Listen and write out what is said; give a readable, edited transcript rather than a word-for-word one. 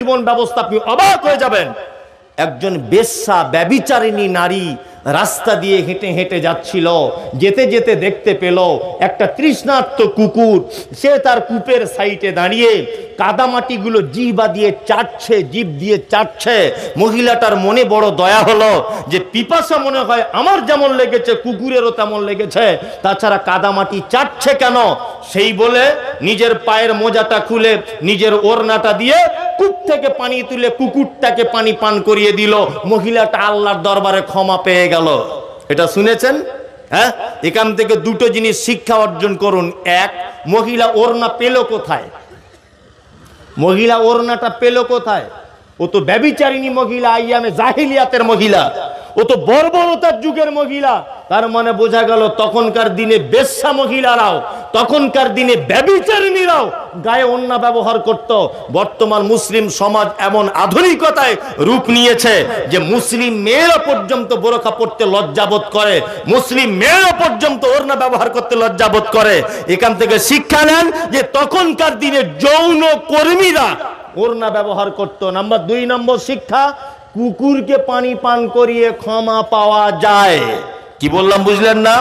জীবন ব্যবস্থা আপনি অবাক হয়ে যাবেন। একজন বেশ্যা ব্যভিচারিণী নারী রাস্তা দিয়ে হেঁটে হেঁটে যাচ্ছিল, যেতে যেতে দেখতে পেল একটা তৃষ্ণার্ত কুকুর, সে তার কূপের সাইডে দাঁড়িয়ে কাদামাটিগুলো জিহ্বা দিয়ে চাটছে, জিভ দিয়ে চাটছে। মহিলাটার মনে বড় দয়া হলো যে পিপাসা মনে হয় আমার যেমন লেগেছে কুকুরেরও তেমন লেগেছে, তাছাড়া কাদামাটি চাটছে কেন, সেই বলে নিজের পায়ের মোজাটা খুলে নিজের ওড়নাটা দিয়ে কূপ থেকে পানি তুলে কুকুরটাকে পানি পান করিয়ে দিল। মহিলাটা আল্লাহর দরবারে ক্ষমা পেয়ে গেল। এটা শুনেছেন? হ্যাঁ, এখান থেকে দুটো জিনিস শিক্ষা অর্জন করুন। এক, মহিলা ওড়না পেল কোথায়? মহিলা ওড়নাটা পেল কোথায়? ও তো ব্যভিচারিণী মহিলা, আইয়ামে জাহিলিয়াতের মহিলা, ও তো বর্বরতার যুগের মহিলা। তার মানে বোঝা গেল তখনকার দিনে বেশ্যা মহিলারাও, তখনকার দিনে ব্যভিচারিণীরাও গায়ে ওড়না ব্যবহার করত। বর্তমান মুসলিম সমাজ এমন আধুনিকতায় রূপ নিয়েছে যে মুসলিম মেয়েরা পর্যন্ত বোরকা পরতে লজ্জাবোধ করে, মুসলিম মেয়েরা পর্যন্ত ওড়না ব্যবহার করতে লজ্জাবোধ করে। এখান থেকে শিক্ষা নেন যে তখনকার দিনে যৌন কর্মীরা ওড়না ব্যবহার করত। নাম্বার 2 নম্বর শিক্ষা, কুকুরকে পানি পান করিয়ে ক্ষমা পাওয়া যায়। কি বললাম বুঝলেন না?